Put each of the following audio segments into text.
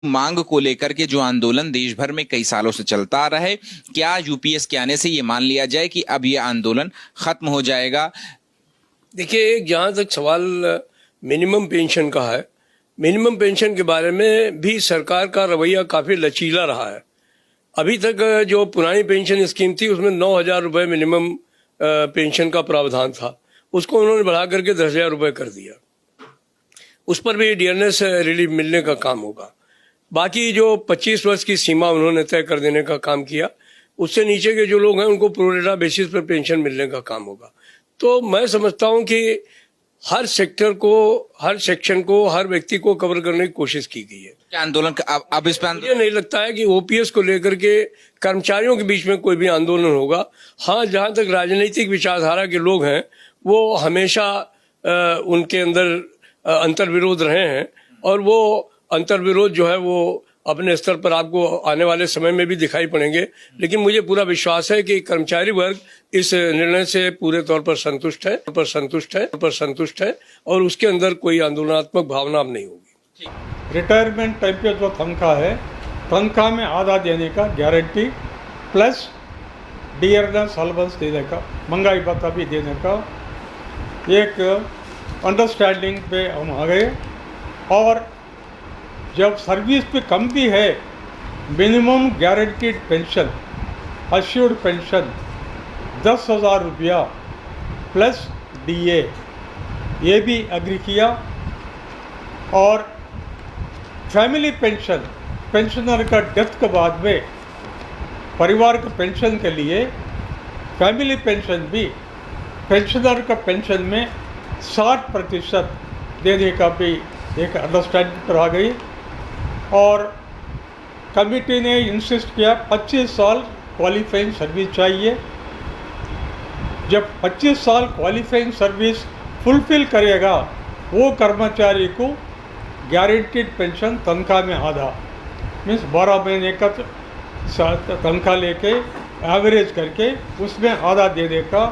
मांग को लेकर के जो आंदोलन देश भर में कई सालों से चलता आ रहा है, क्या यूपीएस के आने से ये मान लिया जाए कि अब ये आंदोलन खत्म हो जाएगा? देखिए, जहाँ तक सवाल मिनिमम पेंशन का है, मिनिमम पेंशन के बारे में भी सरकार का रवैया काफ़ी लचीला रहा है। अभी तक जो पुरानी पेंशन स्कीम थी उसमें 9,000 रुपये मिनिमम पेंशन का प्रावधान था, उसको उन्होंने बढ़ा करके 10,000 रुपये कर दिया। उस पर भी डियरनेस रिलीफ मिलने का काम होगा। बाकी जो 25 वर्ष की सीमा उन्होंने तय कर देने का काम किया, उससे नीचे के जो लोग हैं उनको प्रोरेटा बेसिस पर पेंशन मिलने का काम होगा। तो मैं समझता हूं कि हर सेक्टर को, हर सेक्शन को, हर व्यक्ति को कवर करने की कोशिश की गई है। क्या आंदोलन अब इस पर मुझे नहीं लगता है कि ओपीएस को लेकर के कर्मचारियों के बीच में कोई भी आंदोलन होगा। हाँ, जहाँ तक राजनीतिक विचारधारा के लोग हैं वो हमेशा उनके अंदर अंतर्विरोध रहे हैं, और वो अंतर्विरोध जो है वो अपने स्तर पर आपको आने वाले समय में भी दिखाई पड़ेंगे। लेकिन मुझे पूरा विश्वास है कि कर्मचारी वर्ग इस निर्णय से पूरे तौर पर संतुष्ट है और उसके अंदर कोई आंदोलनात्मक भावना अब नहीं होगी। रिटायरमेंट टाइप पे जो तनख्वाह है, तनख्वाह में आधा देने का गारंटी, प्लस डियरनेस अलाउंस देने का, महंगाई भत्ता भी देने का एक अंडरस्टैंडिंग पे हम आ गए। और जब सर्विस पे कम भी है, minimum guaranteed pension, assured pension 10,000 रुपया प्लस डीए, ये भी एग्री किया। और फैमिली पेंशन, पेंशनर का डेथ के बाद में परिवार के पेंशन के लिए फैमिली पेंशन भी, पेंशनर का पेंशन में 60% देने का भी एक अंडरस्टैंडिंग पर आ गई। और कमिटी ने इंसिस्ट किया 25 साल क्वालिफाइंग सर्विस चाहिए। जब 25 साल क्वालिफाइंग सर्विस फुलफिल करेगा वो कर्मचारी को गारंटीड पेंशन तनख्वाह में आधा, मीन्स 12 महीने का तनख्वाह लेके एवरेज करके उसमें आधा देने का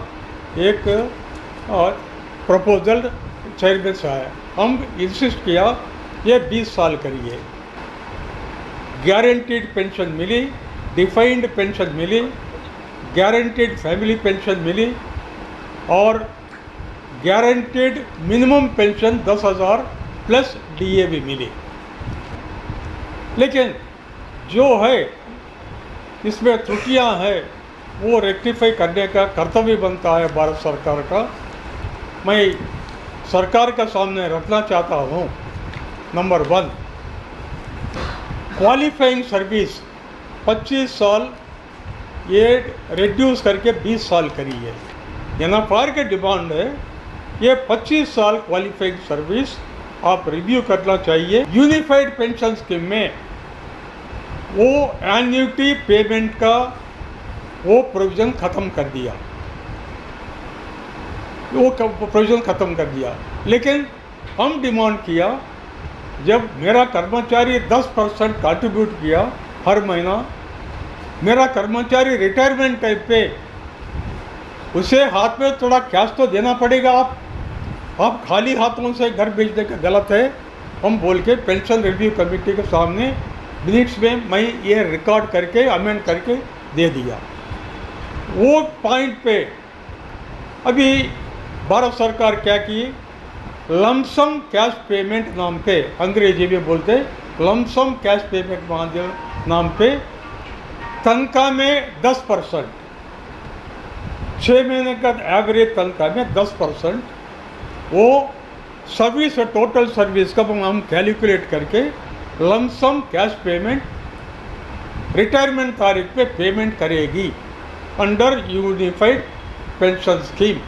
एक प्रपोजल चेयरमैन से आया। हम इंसिस्ट किया ये 20 साल करिए। गारंटीड पेंशन मिली, डिफाइंड पेंशन मिली, गारंटीड फैमिली पेंशन मिली और guaranteed minimum pension 10,000 plus DA भी मिली। लेकिन जो है इसमें त्रुटियां हैं वो रेक्टिफाई करने का कर्तव्य बनता है भारत सरकार का। मैं सरकार के सामने रखना चाहता हूँ, नंबर 1, क्वालिफाइंग सर्विस 25 साल ये रिड्यूस करके 20 साल करी है। एनएफआर के डिमांड है ये 25 साल क्वालिफाइंग सर्विस आप रिव्यू करना चाहिए। यूनिफाइड पेंशन स्कीम में वो एन्युटी पेमेंट का वो प्रोविज़न ख़त्म कर दिया, लेकिन हम डिमांड किया जब मेरा कर्मचारी 10% कंट्रीब्यूट किया हर महीना, मेरा कर्मचारी रिटायरमेंट टाइप पे, उसे हाथ में थोड़ा कैश तो देना पड़ेगा। आप खाली हाथों से घर भेजने का गलत है। हम बोल के पेंशन रिव्यू कमेटी के सामने मिनट्स में मैं ये रिकॉर्ड करके अमेंड करके दे दिया। वो पॉइंट पे अभी भारत सरकार क्या की, लमसम कैश पेमेंट नाम पे, अंग्रेजी में बोलते लमसम कैश पेमेंट नाम पे तनख्वाह में 10%, 6 महीने का एवरेज तनख्वाह में 10% वो सर्विस, टोटल सर्विस का हम कैलकुलेट करके लमसम कैश पेमेंट रिटायरमेंट तारीख पे पेमेंट करेगी अंडर यूनिफाइड पेंशन स्कीम।